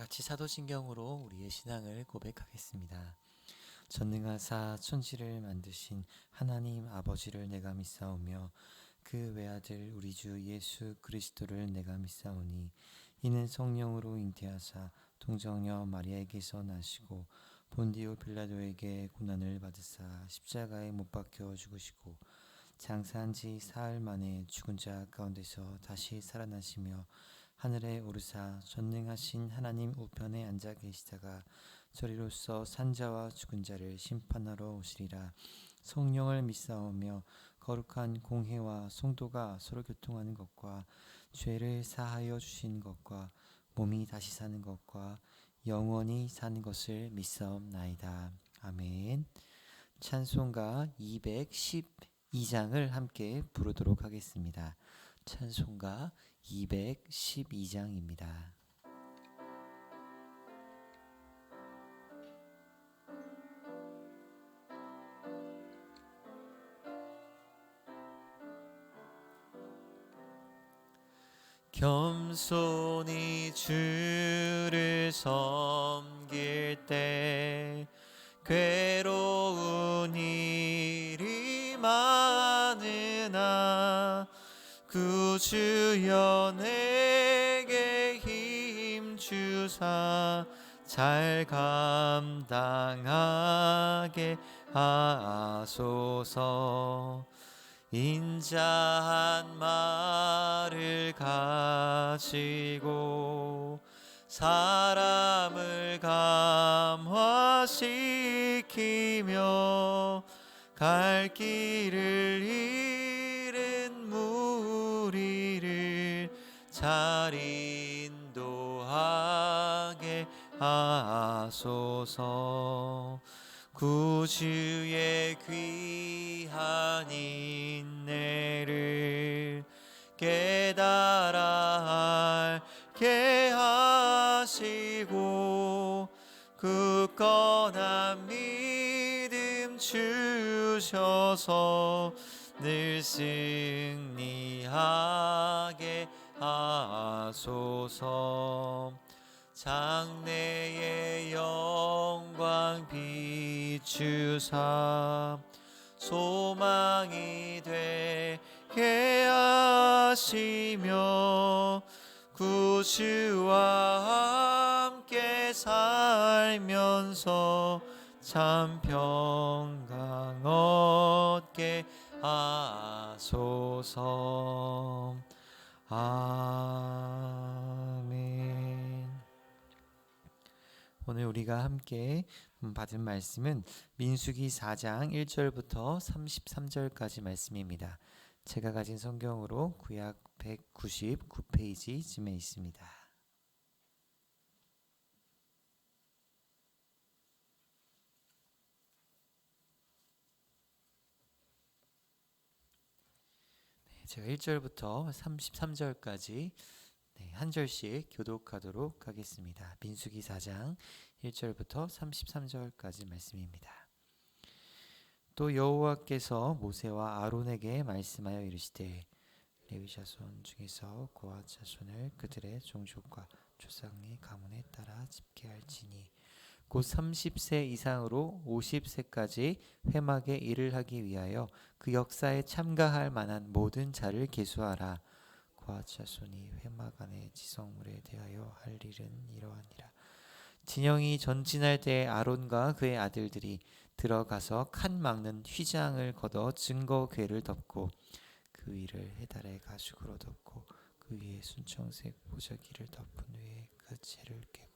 같이 사도신경으로 우리의 신앙을 고백하겠습니다. 전능하사 천지를 만드신 하나님 아버지를 내가 믿사오며 그 외아들 우리 주 예수 그리스도를 내가 믿사오니 이는 성령으로 잉태하사 동정녀 마리아에게서 나시고 본디오 빌라도에게 고난을 받으사 십자가에 못 박혀 죽으시고 장사한 지 사흘 만에 죽은 자 가운데서 다시 살아나시며 하늘에 오르사 전능하신 하나님 우편에 앉아 계시다가 저리로서 산자와 죽은 자를 심판하러 오시리라. 성령을 믿사오며 거룩한 공회와 성도가 서로 교통하는 것과 죄를 사하여 주신 것과 몸이 다시 사는 것과 영원히 사는 것을 믿사옵나이다. 아멘. 찬송가 212장을 함께 부르도록 하겠습니다. 찬송가 212장입니다. 겸손히 주를 섬길 때 괴로운 일이 많으나 구주여 내게 힘 주사 잘 감당하게 하소서. 인자한 말을 가지고 사람을 감화시키며 갈 길을 잃은 무리를 잘 인도하게 하소서. 구주의 귀한 인내를 깨달아 알게 하시고 굳건한 믿음 주셔서 늘 승리하게 하소서. 장래의 영광 비추사 소망이 되게 하시며 구주와 함께 살면서 참 평강 얻게 하소서. 아멘. 오늘 우리가 함께 받은 말씀은 민수기 4장 1절부터 33절까지 말씀입니다. 제가 가진 성경으로 구약 199페이지쯤에 있습니다. 제가 1절부터 33절까지 한 절씩 교독하도록 하겠습니다. 민수기 4장 1절부터 33절까지 말씀입니다. 또 여호와께서 모세와 아론에게 말씀하여 이르시되 레위 자손 중에서 고핫 자손을 그들의 종족과 조상의 가문에 따라 집계할지니 곧 30세 이상으로 50세까지 회막의 일을 하기 위하여 그 역사에 참가할 만한 모든 자를 계수하라. 고핫 자손이 회막 안의 지성물에 대하여 할 일은 이러하니라. 진영이 전진할 때에 아론과 그의 아들들이 들어가서 칸 막는 휘장을 걷어 증거궤를 덮고 그 위를 해달의 가죽으로 덮고 그 위에 순청색 보자기를 덮은 후에 그 채를 깨고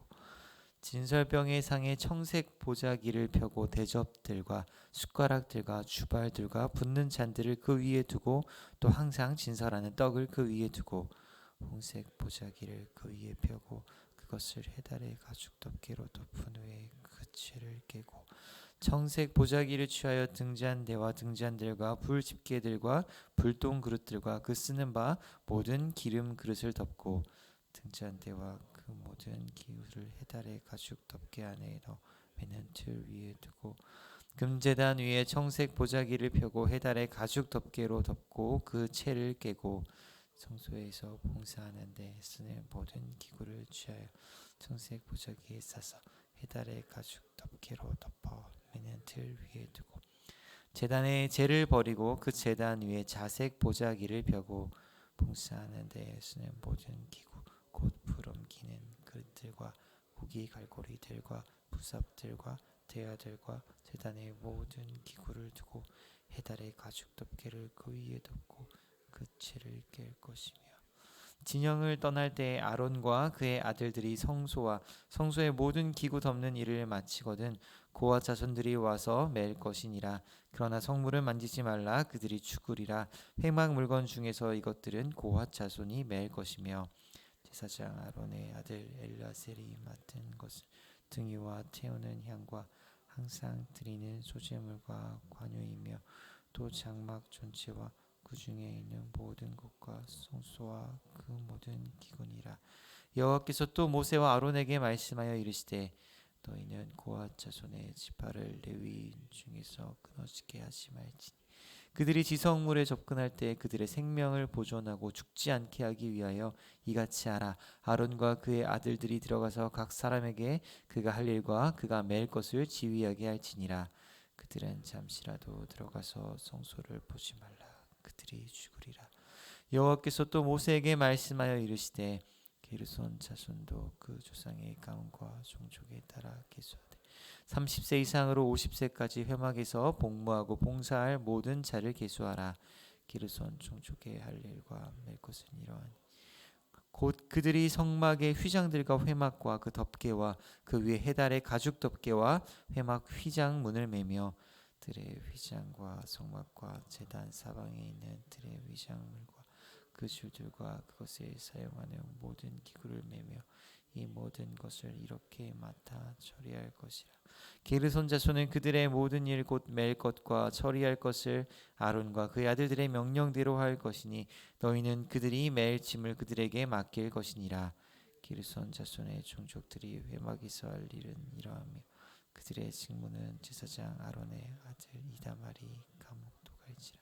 진설병의 상에 청색 보자기를 펴고 대접들과 숟가락들과 주발들과 붓는 잔들을 그 위에 두고 또 항상 진설하는 떡을 그 위에 두고 홍색 보자기를 그 위에 펴고 그것을 해달의 가죽 덮개로 덮은 후에 그 채를 깨고 청색 보자기를 취하여 등잔대와 등잔들과 불 집게들과 불똥 그릇들과 그 쓰는 바 모든 기름 그릇을 덮고 등잔대와 그 모든 기울을 해달의 가죽 덮개 안에 넣어 매는 틀 위에 두고 금제단 위에 청색 보자기를 펴고 해달의 가죽 덮개로 덮고 그 채를 깨고 성소에서 봉사하는데 쓰는 모든 기구를 취하여 청색 보자기에 싸서 해달의 가죽 덮개로 덮어 매는 틀 위에 두고 제단에 재를 버리고 그 제단 위에 자색 보자기를 펴고 봉사하는 데 쓰는 모든 기구 곧 부름기는 그릇들과 고기 갈고리들과 부삽들과 대야들과 제단의 모든 기구를 두고 해달의 가죽 덮개를 그 위에 덮고 그 채를 깰 것이며 진영을 떠날 때 아론과 그의 아들들이 성소와 성소의 모든 기구 덮는 일을 마치거든 고아 자손들이 와서 맬 것이니라. 그러나 성물을 만지지 말라. 그들이 죽으리라. 회막 물건 중에서 이것들은 고아 자손이 맬 것이며 제사장 아론의 아들 엘라셀이 맡은 것은 등유와 태우는 향과 항상 드리는 소제물과 관유이며 또 장막 전체와 그 중에 있는 모든 것과 성소와 그 모든 기구니라. 여호와께서 또 모세와 아론에게 말씀하여 이르시되 너희는 고앗 자손의 지파를 레위인 중에서 끊어지게 하지 말지니 그들이 지성물에 접근할 때 그들의 생명을 보존하고 죽지 않게 하기 위하여 이같이 하라. 아론과 그의 아들들이 들어가서 각 사람에게 그가 할 일과 그가 맬 것을 지휘하게 할지니라. 그들은 잠시라도 들어가서 성소를 보지 말라. 그들이 죽으리라. 여호와께서 또 모세에게 말씀하여 이르시되 게르손 자손도 그 조상의 가문과 종족에 따라 계수하되 30세 이상으로 50세까지 회막에서 복무하고 봉사할 모든 자를 계수하라. 게르손 종족의 할 일과 맬 것은 이러하니 곧 그들이 성막의 휘장들과 회막과 그 덮개와 그 위에 해달의 가죽 덮개와 회막 휘장 문을 매며 들의 휘장과 성막과 제단 사방에 있는 들의 휘장물과 그 줄들과 그것에 사용하는 모든 기구를 매며 이 모든 것을 이렇게 맡아 처리할 것이라. 게르손 자손은 그들의 모든 일 곧 맬 것과 처리할 것을 아론과 그의 아들들의 명령대로 할 것이니 너희는 그들이 맬 짐을 그들에게 맡길 것이니라. 게르손 자손의 종족들이 회막에서 할 일은 이러하며 그들의 직무는 제사장 아론의 아들 이다말이 감옥도 갈지라.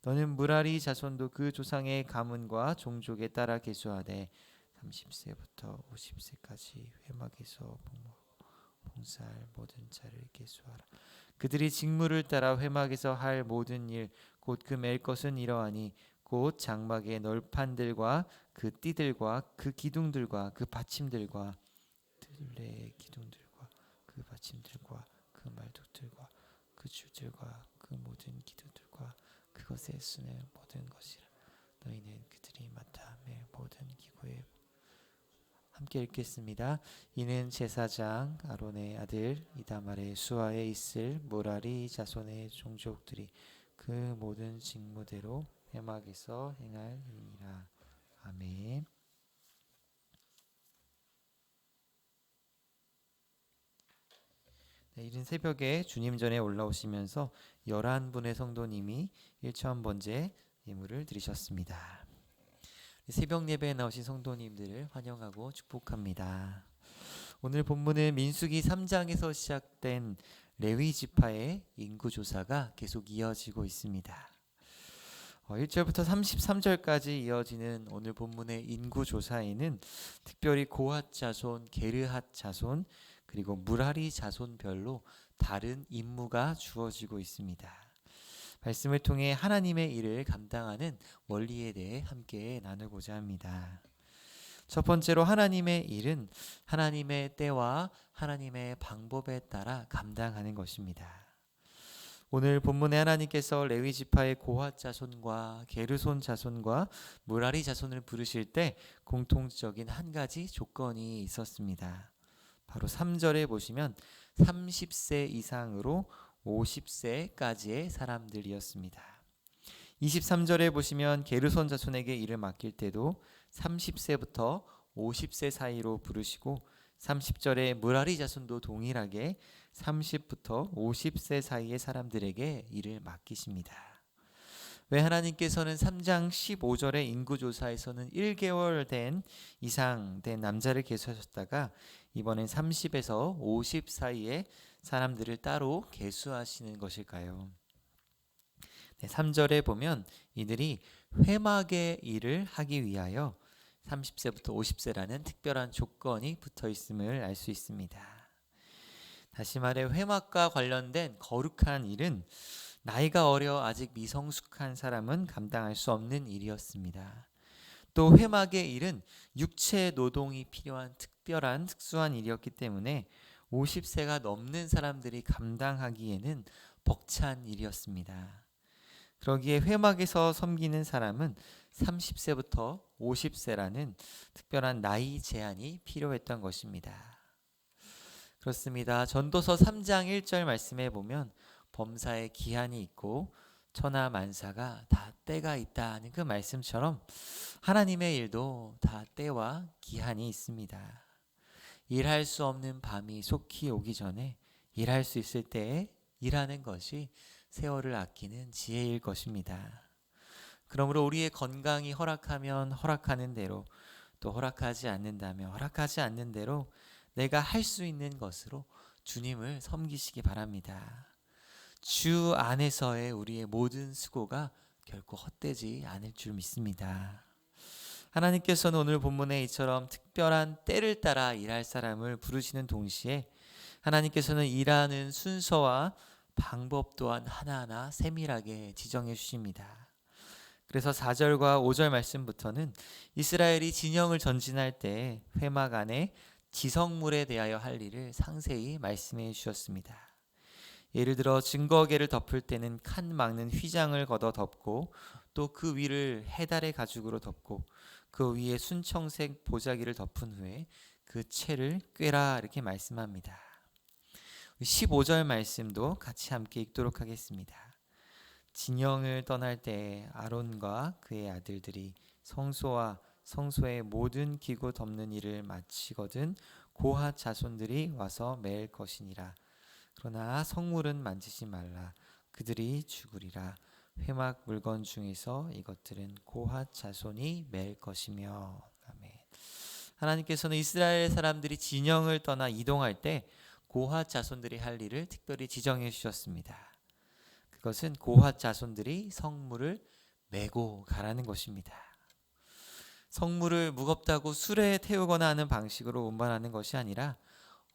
너는 무라리 자손도 그 조상의 가문과 종족에 따라 계수하되 30세부터 50세까지 회막에서 봉사할 모든 자를 계수하라. 그들이 직무를 따라 회막에서 할 모든 일 곧 그 맬 것은 이러하니 곧 장막의 널판들과 그 띠들과 그 기둥들과 그 받침들과 들레의 기둥들과 그 받침들과 그 말뚝들과 그 줄들과 그 모든 기둥들과 그것에 쓰는 모든 것이라. 너희는 그들이 맡아 맬 모든 기구에 함께 읽겠습니다. 이는 제사장 아론의 아들 이다말의 수하에 있을 무라리 자손의 종족들이 그 모든 직무대로 회막에서 행할 일이라. 아멘. 네, 이른 새벽에 주님 전에 올라오시면서 11분의 성도님이 일천번제 예물을 드리셨습니다. 새벽 예배에 나오신 성도님들을 환영하고 축복합니다. 오늘 본문은 민수기 3장에서 시작된 레위 지파의 인구 조사가 계속 이어지고 있습니다. 1절부터 33절까지 이어지는 오늘 본문의 인구 조사에는 특별히 고핫 자손, 게르핫 자손, 그리고 무라리 자손별로 다른 임무가 주어지고 있습니다. 말씀을 통해 하나님의 일을 감당하는 원리에 대해 함께 나누고자 합니다. 첫 번째로 하나님의 일은 하나님의 때와 하나님의 방법에 따라 감당하는 것입니다. 오늘 본문에 하나님께서 레위 지파의 고핫 자손과 게르손 자손과 무라리 자손을 부르실 때 공통적인 한 가지 조건이 있었습니다. 바로 3절에 보시면 30세 이상으로 50세까지의 사람들이었습니다. 23절에 보시면 게르손 자손에게 일을 맡길 때도 30세부터 50세 사이로 부르시고 30절에 무라리 자손도 동일하게 30부터 50세 사이의 사람들에게 일을 맡기십니다. 왜 하나님께서는 3장 15절의 인구조사에서는 1개월 된 이상 된 남자를 계수하셨다가 이번엔 30에서 50 사이의 사람들을 따로 계수하시는 것일까요? 3절에 보면 이들이 회막의 일을 하기 위하여 30세부터 50세라는 특별한 조건이 붙어 있음을 알 수 있습니다. 다시 말해 회막과 관련된 거룩한 일은 나이가 어려 아직 미성숙한 사람은 감당할 수 없는 일이었습니다. 또 회막의 일은 육체 노동이 필요한 특수한 일이었기 때문에 50세가 넘는 사람들이 감당하기에는 벅찬 일이었습니다. 그러기에 회막에서 섬기는 사람은 30세부터 50세라는 특별한 나이 제한이 필요했던 것입니다. 그렇습니다. 전도서 3장 1절 말씀에 보면 범사에 기한이 있고 천하 만사가 다 때가 있다는 그 말씀처럼 하나님의 일도 다 때와 기한이 있습니다. 일할 수 없는 밤이 속히 오기 전에 일할 수 있을 때에 일하는 것이 세월을 아끼는 지혜일 것입니다. 그러므로 우리의 건강이 허락하면 허락하는 대로, 또 허락하지 않는다면 허락하지 않는 대로 내가 할 수 있는 것으로 주님을 섬기시기 바랍니다. 주 안에서의 우리의 모든 수고가 결코 헛되지 않을 줄 믿습니다. 하나님께서는 오늘 본문에 이처럼 특별한 때를 따라 일할 사람을 부르시는 동시에 하나님께서는 일하는 순서와 방법 또한 하나하나 세밀하게 지정해 주십니다. 그래서 4절과 5절 말씀부터는 이스라엘이 진영을 전진할 때 회막 안에 지성물에 대하여 할 일을 상세히 말씀해 주셨습니다. 예를 들어 증거계를 덮을 때는 칸 막는 휘장을 걷어 덮고 또 그 위를 해달의 가죽으로 덮고 그 위에 순청색 보자기를 덮은 후에 그 채를 꿰라 이렇게 말씀합니다. 15절 말씀도 같이 함께 읽도록 하겠습니다. 진영을 떠날 때 아론과 그의 아들들이 성소와 성소의 모든 기구 덮는 일을 마치거든 고핫 자손들이 와서 맬 것이니라. 그러나 성물은 만지지 말라. 그들이 죽으리라. 회막 물건 중에서 이것들은 고핫 자손이 맬 것이며. 아멘. 하나님께서는 이스라엘 사람들이 진영을 떠나 이동할 때 고핫 자손들이 할 일을 특별히 지정해 주셨습니다. 그것은 고핫 자손들이 성물을 메고 가라는 것입니다. 성물을 무겁다고 수레에 태우거나 하는 방식으로 운반하는 것이 아니라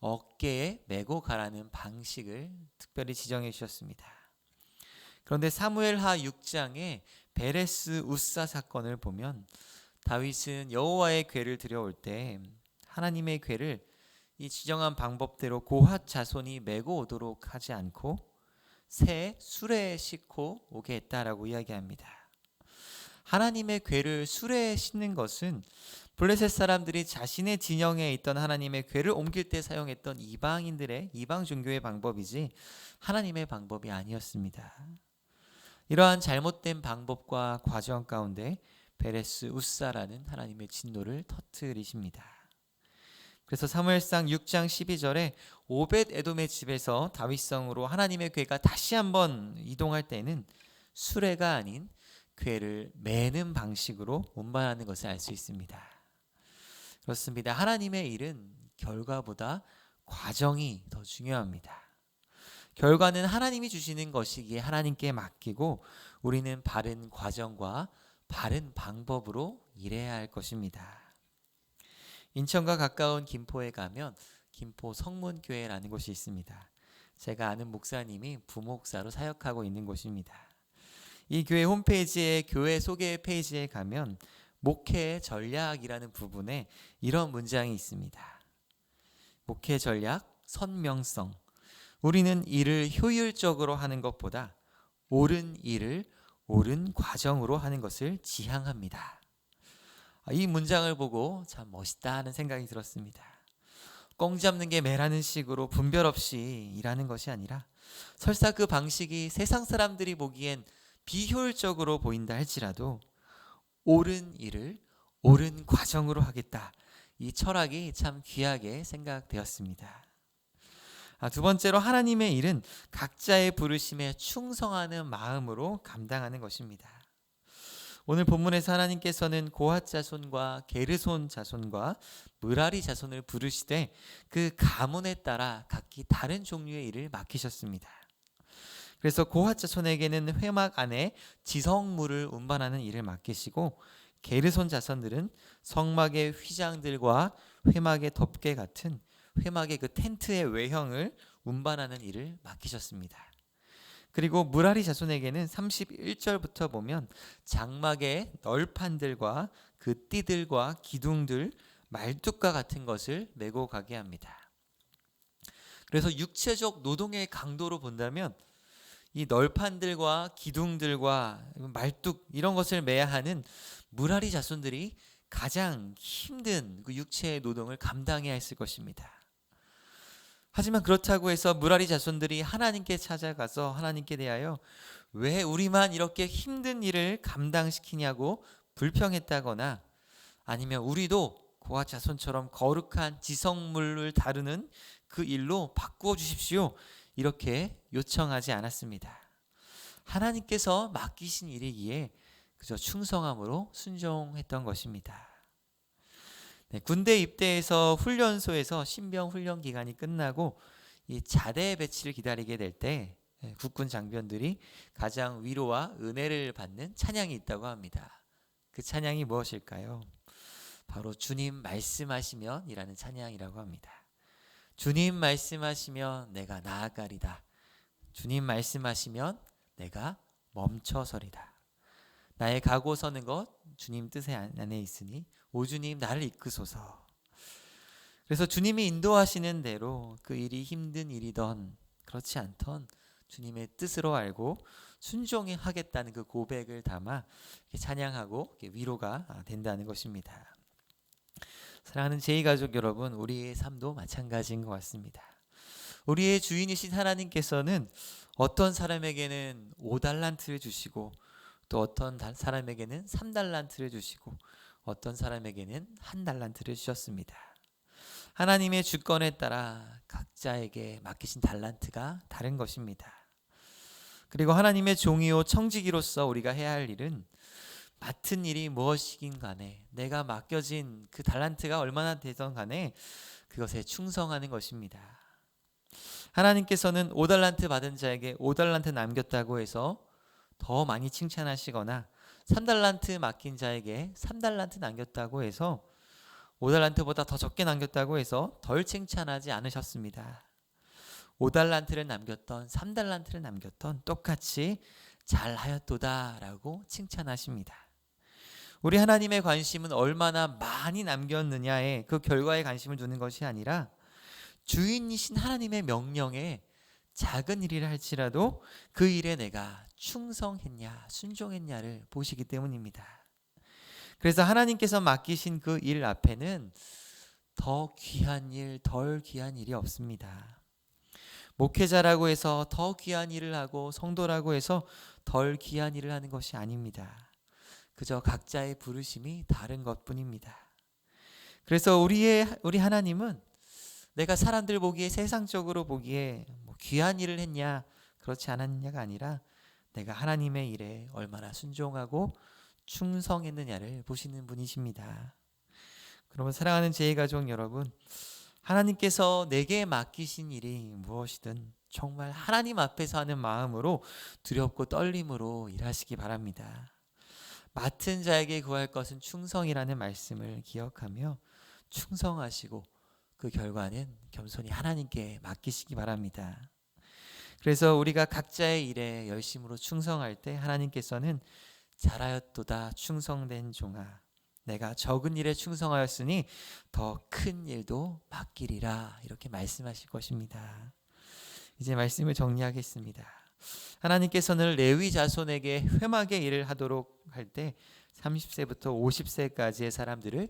어깨에 메고 가라는 방식을 특별히 지정해 주셨습니다. 그런데 사무엘하 6장에 베레스 우사 사건을 보면 다윗은 여호와의 궤를 들여올 때 하나님의 궤를 이 지정한 방법대로 고핫 자손이 메고 오도록 하지 않고 새 수레에 싣고 오게 했다라고 이야기합니다. 하나님의 궤를 수레에 싣는 것은 블레셋 사람들이 자신의 진영에 있던 하나님의 궤를 옮길 때 사용했던 이방 종교의 방법이지 하나님의 방법이 아니었습니다. 이러한 잘못된 방법과 과정 가운데 베레스 우사라는 하나님의 진노를 터뜨리십니다. 그래서 사무엘상 6장 12절에 오벳 에돔의 집에서 다윗성으로 하나님의 궤가 다시 한번 이동할 때는 수레가 아닌 궤를 매는 방식으로 운반하는 것을 알 수 있습니다. 그렇습니다. 하나님의 일은 결과보다 과정이 더 중요합니다. 결과는 하나님이 주시는 것이기에 하나님께 맡기고 우리는 바른 과정과 바른 방법으로 일해야 할 것입니다. 인천과 가까운 김포에 가면 김포 성문교회라는 곳이 있습니다. 제가 아는 목사님이 부목사로 사역하고 있는 곳입니다. 이 교회 홈페이지에 교회 소개 페이지에 가면 목회 전략이라는 부분에 이런 문장이 있습니다. 목회 전략, 선명성. 우리는 일을 효율적으로 하는 것보다 옳은 일을 옳은 과정으로 하는 것을 지향합니다. 이 문장을 보고 참 멋있다 하는 생각이 들었습니다. 꽁 잡는 게 매라는 식으로 분별 없이 일하는 것이 아니라 설사 그 방식이 세상 사람들이 보기엔 비효율적으로 보인다 할지라도 옳은 일을 옳은 과정으로 하겠다. 이 철학이 참 귀하게 생각되었습니다. 두 번째로 하나님의 일은 각자의 부르심에 충성하는 마음으로 감당하는 것입니다. 오늘 본문에서 하나님께서는 고핫 자손과 게르손 자손과 므라리 자손을 부르시되 그 가문에 따라 각기 다른 종류의 일을 맡기셨습니다. 그래서 고핫 자손에게는 회막 안에 지성물을 운반하는 일을 맡기시고, 게르손 자손들은 성막의 휘장들과 회막의 덮개 같은 회막의 그 텐트의 외형을 운반하는 일을 맡기셨습니다. 그리고 무라리 자손에게는 31절부터 보면 장막의 널판들과 그 띠들과 기둥들, 말뚝과 같은 것을 메고 가게 합니다. 그래서 육체적 노동의 강도로 본다면 이 널판들과 기둥들과 말뚝 이런 것을 메야 하는 무라리 자손들이 가장 힘든 그 육체의 노동을 감당해야 했을 것입니다. 하지만 그렇다고 해서 무라리 자손들이 하나님께 찾아가서 하나님께 대하여 왜 우리만 이렇게 힘든 일을 감당시키냐고 불평했다거나, 아니면 우리도 고아 자손처럼 거룩한 지성물을 다루는 그 일로 바꾸어 주십시오, 이렇게 요청하지 않았습니다. 하나님께서 맡기신 일이기에 그저 충성함으로 순종했던 것입니다. 네, 군대 입대해서 훈련소에서 신병 훈련 기간이 끝나고 이 자대 배치를 기다리게 될 때 국군 장병들이 가장 위로와 은혜를 받는 찬양이 있다고 합니다. 그 찬양이 무엇일까요? 바로 주님 말씀하시면 이라는 찬양이라고 합니다. 주님 말씀하시면 내가 나아가리다. 주님 말씀하시면 내가 멈춰서리다. 나의 가고 서는 것 주님 뜻의 안에 있으니 오 주님 나를 이끄소서. 그래서 주님이 인도하시는 대로 그 일이 힘든 일이던 그렇지 않던 주님의 뜻으로 알고 순종하겠다는 그 고백을 담아 찬양하고 위로가 된다는 것입니다. 사랑하는 제2가족 여러분, 우리의 삶도 마찬가지인 것 같습니다. 우리의 주인이신 하나님께서는 어떤 사람에게는 5달란트를 주시고, 또 어떤 사람에게는 3달란트를 주시고, 어떤 사람에게는 1달란트를 주셨습니다. 하나님의 주권에 따라 각자에게 맡기신 달란트가 다른 것입니다. 그리고 하나님의 종이요 청지기로서 우리가 해야 할 일은 맡은 일이 무엇이긴 간에 내가 맡겨진 그 달란트가 얼마나 되던 간에 그것에 충성하는 것입니다. 하나님께서는 5달란트 받은 자에게 5달란트 남겼다고 해서 더 많이 칭찬하시거나 3달란트 맡긴 자에게 3달란트 남겼다고 해서 5달란트보다 더 적게 남겼다고 해서 덜 칭찬하지 않으셨습니다. 5달란트를 남겼던 3달란트를 남겼던 똑같이 잘하였도다 라고 칭찬하십니다. 우리 하나님의 관심은 얼마나 많이 남겼느냐에 그 결과에 관심을 두는 것이 아니라 주인이신 하나님의 명령에 작은 일이라 할지라도 그 일에 내가 충성했냐 순종했냐를 보시기 때문입니다. 그래서 하나님께서 맡기신 그 일 앞에는 더 귀한 일, 덜 귀한 일이 없습니다. 목회자라고 해서 더 귀한 일을 하고 성도라고 해서 덜 귀한 일을 하는 것이 아닙니다. 그저 각자의 부르심이 다른 것뿐입니다. 그래서 우리 하나님은 내가 사람들 보기에 세상적으로 보기에 귀한 일을 했냐 그렇지 않았느냐가 아니라 내가 하나님의 일에 얼마나 순종하고 충성했느냐를 보시는 분이십니다. 그러면 사랑하는 제2가족 여러분, 하나님께서 내게 맡기신 일이 무엇이든 정말 하나님 앞에서 하는 마음으로 두렵고 떨림으로 일하시기 바랍니다. 맡은 자에게 구할 것은 충성이라는 말씀을 기억하며 충성하시고 그 결과는 겸손히 하나님께 맡기시기 바랍니다. 그래서 우리가 각자의 일에 열심으로 충성할 때 하나님께서는 잘하였도다 충성된 종아, 내가 적은 일에 충성하였으니 더 큰 일도 맡기리라, 이렇게 말씀하실 것입니다. 이제 말씀을 정리하겠습니다. 하나님께서는 레위 자손에게 회막의 일을 하도록 할 때 30세부터 50세까지의 사람들을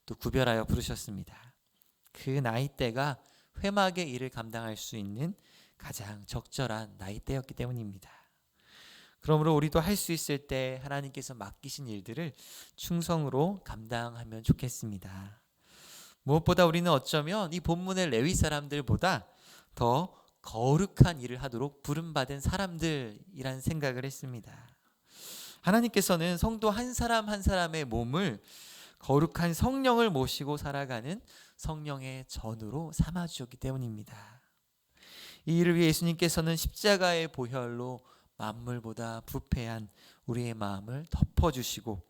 또 구별하여 부르셨습니다. 그 나이대가 회막의 일을 감당할 수 있는 가장 적절한 나이대였기 때문입니다. 그러므로 우리도 할 수 있을 때 하나님께서 맡기신 일들을 충성으로 감당하면 좋겠습니다. 무엇보다 우리는 어쩌면 이 본문의 레위 사람들보다 더 거룩한 일을 하도록 부름받은 사람들이라는 생각을 했습니다. 하나님께서는 성도 한 사람 한 사람의 몸을 거룩한 성령을 모시고 살아가는 성령의 전으로 삼아주셨기 때문입니다. 이 일을 위해 예수님께서는 십자가의 보혈로 만물보다 부패한 우리의 마음을 덮어주시고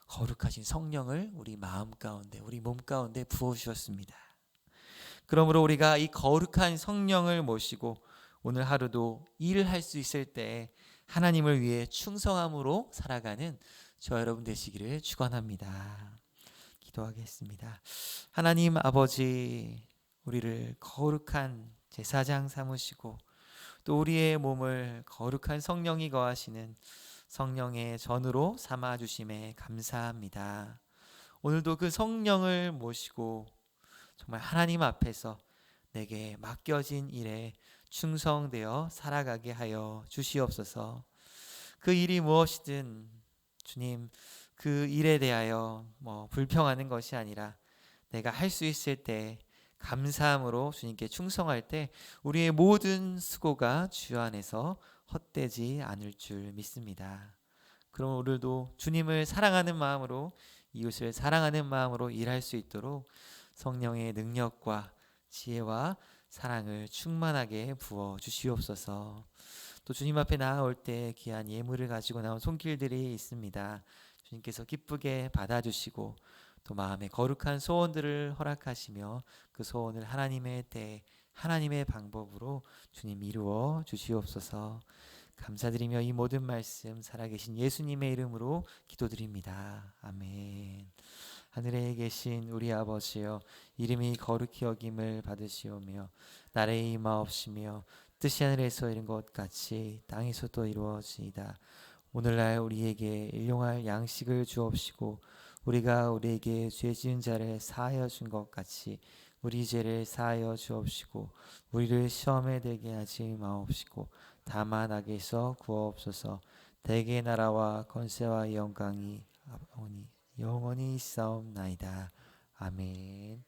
거룩하신 성령을 우리 마음 가운데, 우리 몸 가운데 부어주셨습니다. 그러므로 우리가 이 거룩한 성령을 모시고 오늘 하루도 일을 할 수 있을 때 하나님을 위해 충성함으로 살아가는 저 여러분 되시기를 축원합니다. 기도하겠습니다. 하나님 아버지, 우리를 거룩한 제사장 삼으시고 또 우리의 몸을 거룩한 성령이 거하시는 성령의 전으로 삼아 주심에 감사합니다. 오늘도 그 성령을 모시고 정말 하나님 앞에서 내게 맡겨진 일에 충성되어 살아가게 하여 주시옵소서. 그 일이 무엇이든 주님, 그 일에 대하여 불평하는 것이 아니라 내가 할 수 있을 때 감사함으로 주님께 충성할 때 우리의 모든 수고가 주 안에서 헛되지 않을 줄 믿습니다. 그럼 오늘도 주님을 사랑하는 마음으로, 이웃을 사랑하는 마음으로 일할 수 있도록 성령의 능력과 지혜와 사랑을 충만하게 부어 주시옵소서. 또 주님 앞에 나아올 때 귀한 예물을 가지고 나온 손길들이 있습니다. 주님께서 기쁘게 받아주시고 또 마음에 거룩한 소원들을 허락하시며 그 소원을 하나님의 때 하나님의 방법으로 주님 이루어 주시옵소서. 감사드리며 이 모든 말씀 살아계신 예수님의 이름으로 기도드립니다. 아멘. 하늘에 계신 우리 아버지여, 이름이 거룩히 여김을 받으시오며 나라의 임하옵시며 뜻이 하늘에서 이룬 것 같이 땅에서도 이루어지이다. 오늘날 우리에게 일용할 양식을 주옵시고 우리가 우리에게 죄 지은 자를 사하여 준 것 같이 우리 죄를 사하여 주옵시고 우리를 시험에 들게 하지 마옵시고 다만 악에서 구하옵소서. 대개 나라와 권세와 영광이 영원히 있사옵나이다. 아멘.